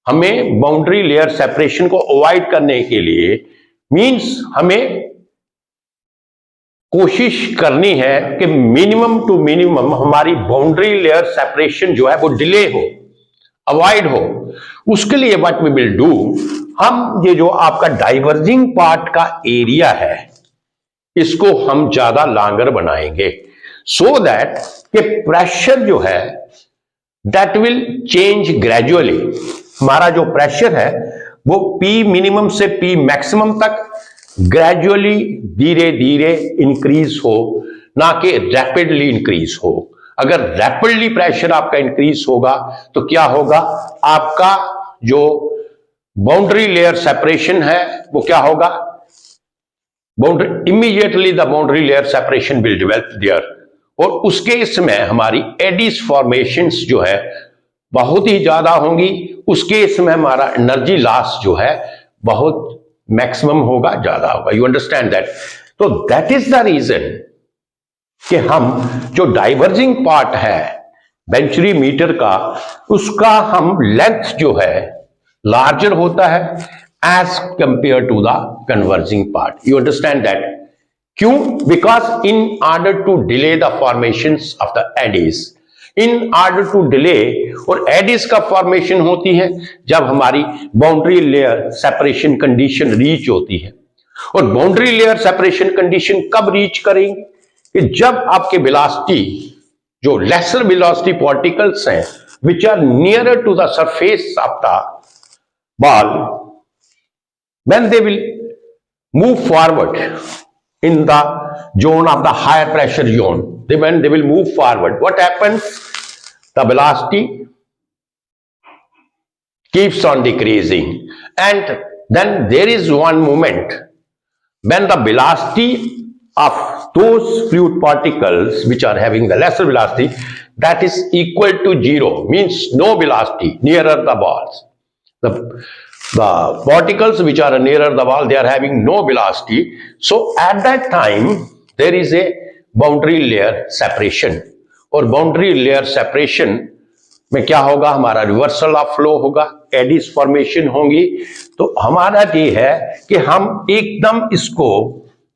हमें बाउंड्री लेयर सेपरेशन को अवॉइड करने के लिए मींस हमें कोशिश करनी है कि मिनिमम टू मिनिमम हमारी बाउंड्री लेयर सेपरेशन जो है वो डिले हो, अवॉइड हो। उसके लिए व्हाट वी विल डू, हम ये जो आपका डाइवर्जिंग पार्ट का एरिया है इसको हम ज्यादा लॉन्गर बनाएंगे, सो दैट कि प्रेशर जो है दैट विल चेंज ग्रेजुअली। हमारा जो प्रेशर है वो पी मिनिमम से पी मैक्सिमम तक ग्रेजुअली धीरे धीरे इंक्रीज हो, ना कि रैपिडली इंक्रीज हो। अगर रैपिडली प्रेशर आपका इंक्रीज होगा तो क्या होगा, आपका जो बाउंड्री लेयर सेपरेशन है वो क्या होगा, immediately the boundary layer separation will develop their. और उसके इसमें हमारी एडीज फॉर्मेशंस जो है बहुत ही ज्यादा होंगी। उसके इसमें हमारा एनर्जी लॉस जो है बहुत मैक्सिमम होगा, ज्यादा होगा। You understand that? तो दैट इज द रीजन कि हम जो डाइवर्जिंग पार्ट है बेंचरी मीटर का, उसका हम लेंथ जो है लार्जर होता है as compare to the converging part. You understand that? क्यों? Because in order to delay the formations of the eddies, in order to delay, और एडीज का फॉर्मेशन होती है जब हमारी boundary layer separation condition reach होती है। और बाउंड्री लेयर सेपरेशन कंडीशन कब रीच करेंगे, कि जब आपके वेलोसिटी जो लेसर वेलोसिटी पार्टिकल्स हैं which are nearer to the surface of the ball, when they will move forward in the zone of the higher pressure zone, when they will move forward, what happens, the velocity keeps on decreasing, and then there is one moment when the velocity of those fluid particles which are having the lesser velocity, that is equal to zero, means no velocity nearer the balls. The particles which are nearer the ball, they are having no velocity. So at that time there is a boundary layer separation, और boundary layer separation में क्या होगा, हमारा रिवर्सल ऑफ फ्लो होगा, एडिस फॉर्मेशन होंगी. तो हमारा ये है कि हम एकदम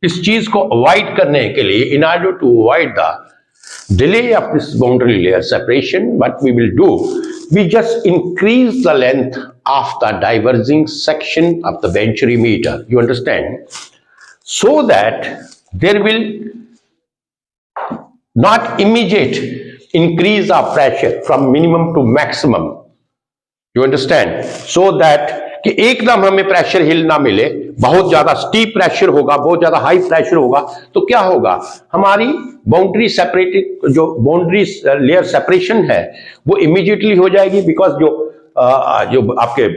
इस चीज को अवॉइड करने के लिए, in order to avoid the delay of this boundary layer separation, what we will do, we just increase the length of the diverging section of the venturimeter, you understand, so that there will not immediate increase of pressure from minimum to maximum, you understand, so that कि एकदम हमें प्रेशर हिल ना मिले. बहुत ज्यादा स्टीप प्रेशर होगा, बहुत ज्यादा हाई प्रेशर होगा, तो क्या होगा, हमारी बाउंड्री सेपरेटेड, जो बाउंड्री लेयर सेपरेशन है वो इमीडिएटली हो जाएगी. बिकॉज जो आपके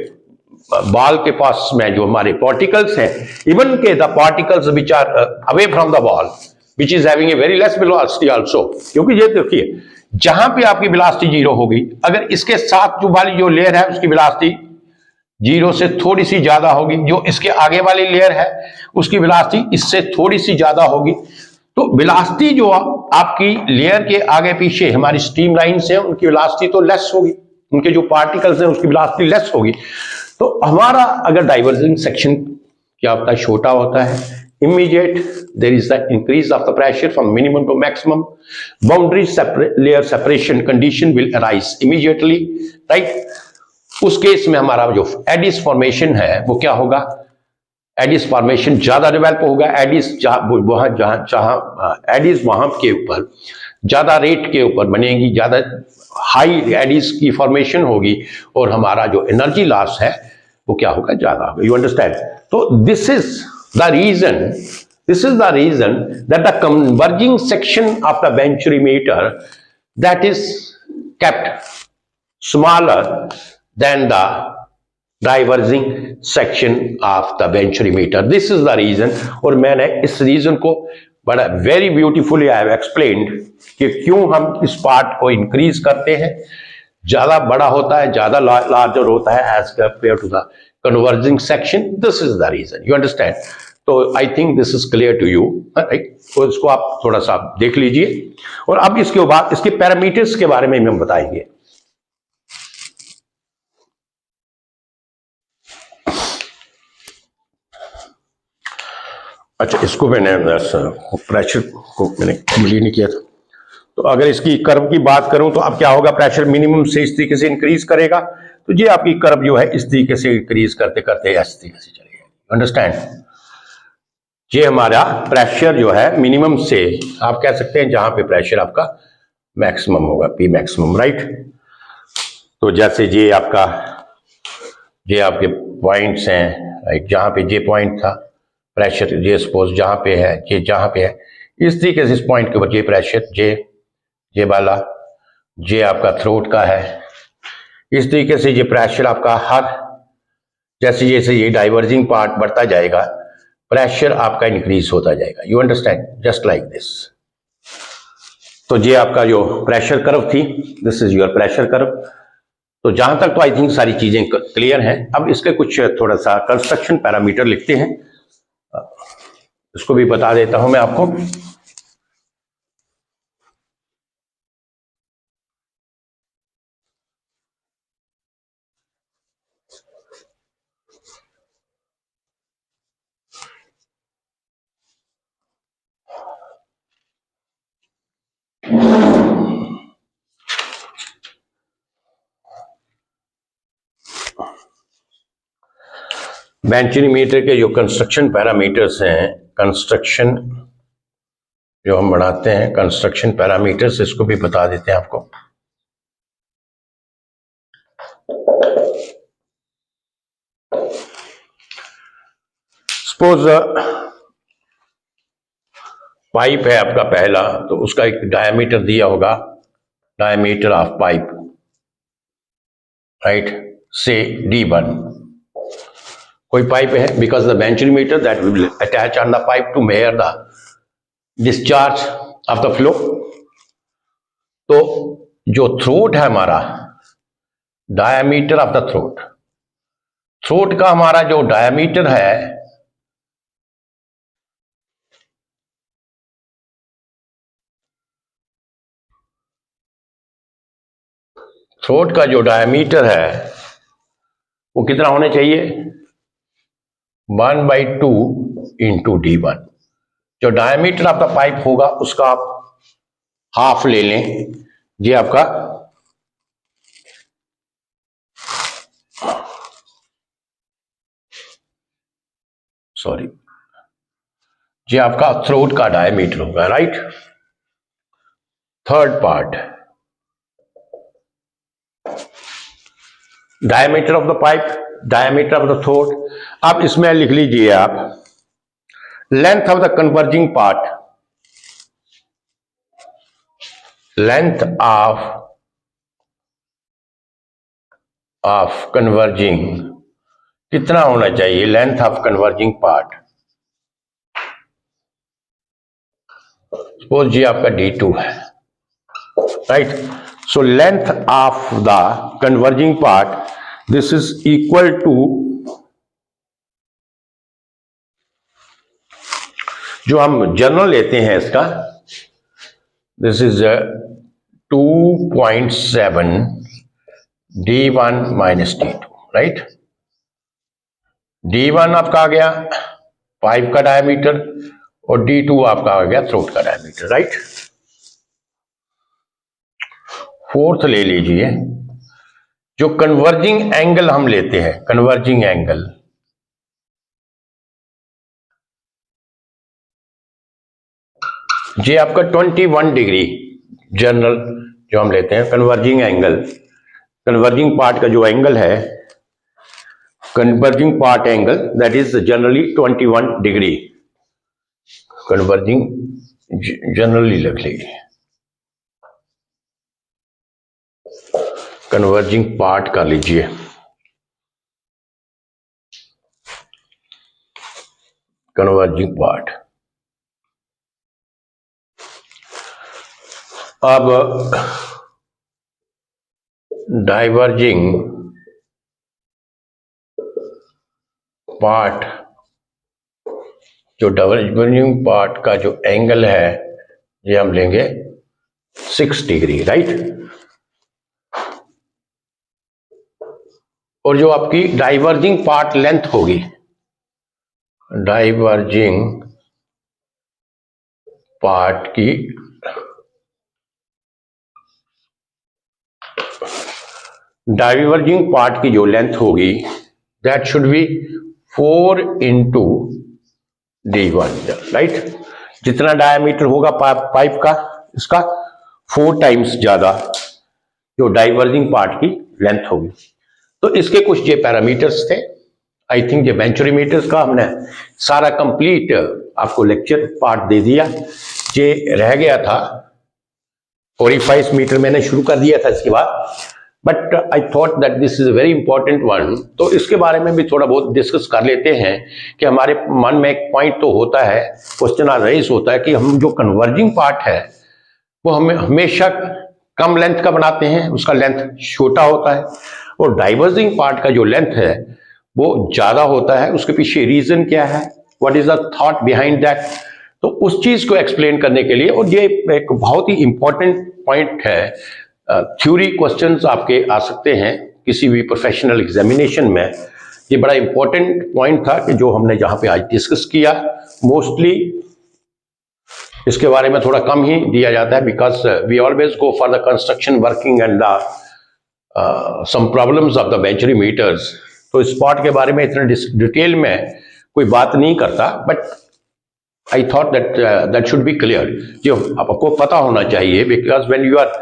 बॉल के पास में जो हमारे पार्टिकल्स हैं, इवन के the particles which are away from the ball which is having a very less velocity also, क्योंकि ये देखिए जहां पे आपकी वेलोसिटी जीरो होगी, अगर इसके साथ जो वाली जो लेयर है उसकी वेलोसिटी जीरो से थोड़ी सी ज्यादा होगी, जो इसके आगे वाली लेयर है उसकी वेलोसिटी इससे थोड़ी सी ज्यादा होगी. तो वेलोसिटी जो आपकी लेयर के आगे पीछे हमारी स्ट्रीम लाइन्स हैं उनकी वेलोसिटी तो लेस होगी, उनके जो पार्टिकल्स हैं उसकी वेलोसिटी लेस होगी. तो हमारा अगर डाइवर्जिंग सेक्शन क्या होता है, छोटा होता है, immediate there is the increase of the pressure from minimum to maximum, boundary layer separation condition will arise immediately, right. उस केस में हमारा जो एडिस फॉर्मेशन है वो क्या होगा, एडिस फॉर्मेशन ज्यादा डेवलप होगा. एडिस एडिस वहां के ऊपर ज्यादा रेट के ऊपर बनेगी, ज्यादा हाई एडिस की फॉर्मेशन होगी, और हमारा जो एनर्जी लॉस है वो क्या होगा, ज्यादा होगा. You understand. तो this is the reason that the converging section of the venturimeter that is kept smaller than the diverging section of the venturimeter. This is the reason. और मैंने इस रीजन को बड़ा very beautifully I have explained कि क्यों हम इस पार्ट को इंक्रीज करते हैं, ज्यादा बड़ा होता है, ज्यादा लार्जर होता है as compare to the converging section. This is the reason, you understand. तो I think this is clear to you, right. तो इसको आप थोड़ा सा देख लीजिए, और अब इसके बाद इसके पैरामीटर्स के बारे में हम बताएंगे. अच्छा, इसको मैंने प्रेशर को मैंने कंप्लीट नहीं किया था. तो अगर इसकी कर्व की बात करूं तो अब क्या होगा, प्रेशर मिनिमम से इस तरीके से इंक्रीज करेगा, तो ये आपकी कर्व जो है इस तरीके से इंक्रीज करते करते इस तरीके से चलेगा. अंडरस्टैंड. ये हमारा प्रेशर जो है मिनिमम से आप कह सकते हैं जहां पे प्रेशर आपका मैक्सिमम होगा, पी मैक्सिमम, राइट. तो जैसे ये आपके पॉइंट्स हैं, राइट, जहां पे ये पॉइंट था प्रेशर, ये सपोज जहां पे है, ये जहां पे है, इस तरीके से इस पॉइंट के ऊपर ये प्रेशर, ये वाला, ये आपका थ्रोट का है, इस तरीके से ये प्रेशर आपका हर जैसे जैसे ये डाइवर्जिंग पार्ट बढ़ता जाएगा, प्रेशर आपका इंक्रीज होता जाएगा. You understand, just like this. तो ये आपका जो प्रेशर कर्व थी, this is your pressure curve. तो जहां तक तो आई थिंक सारी चीजें क्लियर हैं. अब इसके कुछ थोड़ा सा कंस्ट्रक्शन पैरामीटर लिखते हैं, इसको भी बता देता हूं मैं आपको. वेंचुरीमीटर के जो कंस्ट्रक्शन पैरामीटर्स हैं, कंस्ट्रक्शन जो हम बनाते हैं, कंस्ट्रक्शन पैरामीटर्स, इसको भी बता देते हैं आपको. सपोज पाइप है आपका पहला, तो उसका एक डायमीटर दिया होगा, डायमीटर ऑफ पाइप, राइट, से D1. कोई पाइप है, because the venturimeter that will attach on the pipe to measure the discharge of the flow. तो जो थ्रोट है हमारा, diameter of the throat, throat का हमारा जो डायामीटर है थ्रोट का जो डायामीटर है वो कितना होना चाहिए? 1/2 इंटू d1। जो डायमीटर आपका पाइप होगा उसका आप हाफ ले लें। ये आपका ये आपका थ्रोट का डायमीटर होगा, right. Third part, diameter of the pipe, diameter of the throat. आप इसमें लिख लीजिए आप length of the converging part, length of converging कितना होना चाहिए? Length of converging part, suppose जी आपका D2 है, right. So length of the converging part, this is equal to, जो हम जनरल लेते हैं इसका, this is 2.7 D1 minus D2, right. D1 आपका आ गया पाइप का डायमीटर और D2 आपका आ गया थ्रोट का डायमीटर, राइट। फोर्थ ले लीजिए, जो कन्वर्जिंग एंगल हम लेते हैं, कन्वर्जिंग एंगल, ये आपका 21 डिग्री जनरल जो हम लेते हैं कन्वर्जिंग एंगल, कन्वर्जिंग पार्ट का जो एंगल है, converging part angle that is generally 21 degree. Converging generally लिख लीजिए, कन्वर्जिंग पार्ट कर लीजिए, कन्वर्जिंग पार्ट। अब डाइवर्जिंग पार्ट, जो डाइवर्जिंग पार्ट का जो एंगल है ये हम लेंगे 6 डिग्री, राइट। और जो आपकी डाइवर्जिंग पार्ट लेंथ होगी, डाइवर्जिंग पार्ट की डाइवर्जिंग पार्ट की जो लेंथ होगी that should B 4 into D1, right. जितना डायमीटर होगा पाइप का, इसका 4 टाइम्स ज्यादा जो डाइवर्जिंग पार्ट की लेंथ होगी। तो इसके कुछ ये पैरामीटर्स थे। आई थिंक ये वेंचुरीमीटर्स का हमने सारा कंप्लीट आपको लेक्चर पार्ट दे दिया। ये रह गया था 45 मीटर मैंने शुरू कर दिया था इसके बाद, but I thought that this is a very important one. तो इसके बारे में भी थोड़ा बहुत डिस्कस कर लेते हैं कि हमारे मन में एक पॉइंट तो होता है, क्वेश्चन रेज होता है कि हम जो कन्वर्जिंग पार्ट है वो हमें हमेशा कम लेंथ का बनाते हैं, उसका लेंथ छोटा होता है, और डाइवर्जिंग पार्ट का जो लेंथ है वो ज्यादा होता है। उसके पीछे रीजन क्या है, what is the thought behind that, तो उस चीज को एक्सप्लेन करने के लिए, और ये एक बहुत ही इंपॉर्टेंट पॉइंट है, थ्योरी क्वेश्चंस आपके आ सकते हैं किसी भी प्रोफेशनल एग्जामिनेशन में। ये बड़ा इंपॉर्टेंट पॉइंट था कि जो हमने जहां पे आज डिस्कस किया। मोस्टली इसके बारे में थोड़ा कम ही दिया जाता है, because we always go for the construction working and the some problems of the venturimeters. तो इस पार्ट के बारे में इतना डिटेल में कोई बात नहीं करता, but I thought that should be clear, जो आपको पता होना चाहिए, because when you are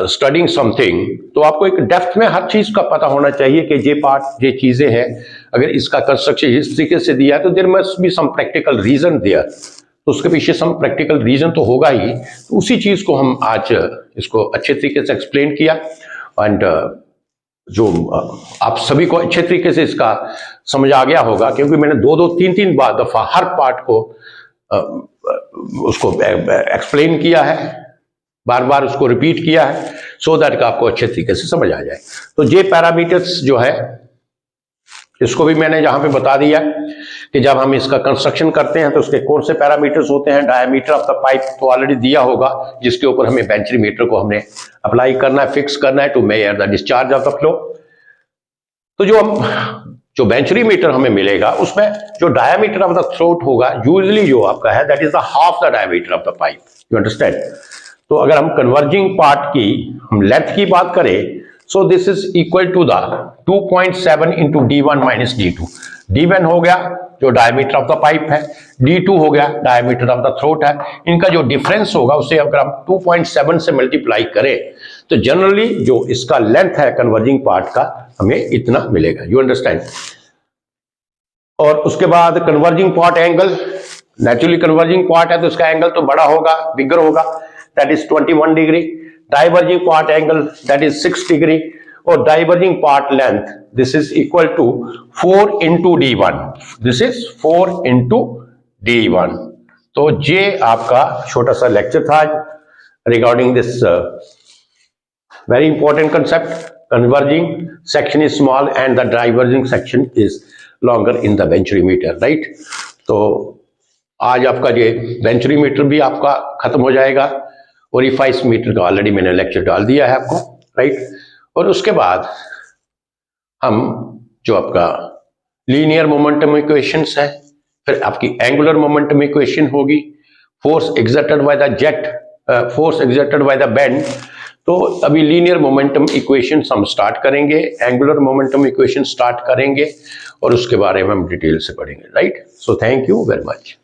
studying something तो आपको एक डेप्थ में हर चीज का पता होना चाहिए कि ये पार्ट, ये चीजें हैं, अगर इसका कंस्ट्रक्शन इस तरीके से दिया तो there must be some practical reason there, तो उसके पीछे सम प्रैक्टिकल रीजन तो होगा ही। तो उसी चीज को हम आज इसको अच्छे तरीके से एक्सप्लेन किया, एंड जो आप सभी को अच्छे तरीके से इसका समझ आ गया होगा, क्योंकि मैंने 2-2, 3-3 बार दफा हर पार्ट को उसको एक्सप्लेन किया है, बार बार उसको रिपीट किया है, सो दैट आपको अच्छे तरीके से समझ आ जाए। तो ये पैरामीटर्स जो है इसको भी मैंने यहां पे बता दिया कि जब हम इसका कंस्ट्रक्शन करते हैं तो उसके कौन से पैरामीटर्स होते हैं। डायमीटर ऑफ द पाइप तो ऑलरेडी दिया होगा, जिसके ऊपर हमें बेंचरी मीटर को हमने अप्लाई करना है, फिक्स करना है to measure the discharge of the flow. तो जो बेंचरी मीटर हमें मिलेगा उसमें जो डायमीटर ऑफ द थ्रोट होगा यूजुअली जो आपका है that is the half the diameter of the pipe, you understand. तो अगर हम कन्वर्जिंग पार्ट की हम लेंथ की बात करें, so this is equal to the 2.7 into D1 minus D2। D1 हो गया जो डायमीटर ऑफ द पाइप है, D2 हो गया डायमीटर ऑफ द थ्रोट है। इनका जो डिफरेंस होगा उसे अगर हम 2.7 से मल्टीप्लाई करें तो जनरली जो इसका लेंथ है कन्वर्जिंग पार्ट का हमें इतना मिलेगा, यू अंडरस्टैंड। और उसके बाद converging part angle, naturally converging part है तो इसका एंगल तो बड़ा होगा, बिगर होगा, that is 21 degree. Diverging part angle that is 6 degree और diverging part length this is equal to 4 into D1, this is 4 into D1। तो ये आपका छोटा सा लेक्चर था regarding this very important concept. Converging section is small and the diverging section is longer in the benchry meter, right? तो आज आपका ये बेंचरी मीटर भी आपका खत्म हो जाएगा और E5 मीटर का ऑलरेडी मैंने लेक्चर डाल दिया है आपको, राइट। और उसके बाद हम जो आपका लीनियर मोमेंटम इक्वेशंस है, फिर आपकी एंगुलर मोमेंटम इक्वेशन होगी, force exerted by the jet, force exerted by the bend. तो अभी लीनियर मोमेंटम इक्वेशन हम स्टार्ट करेंगे, एंगुलर मोमेंटम इक्वेशन स्टार्ट करेंगे और उसके बारे में हम डिटेल से पढ़ेंगे, right. So thank you very much.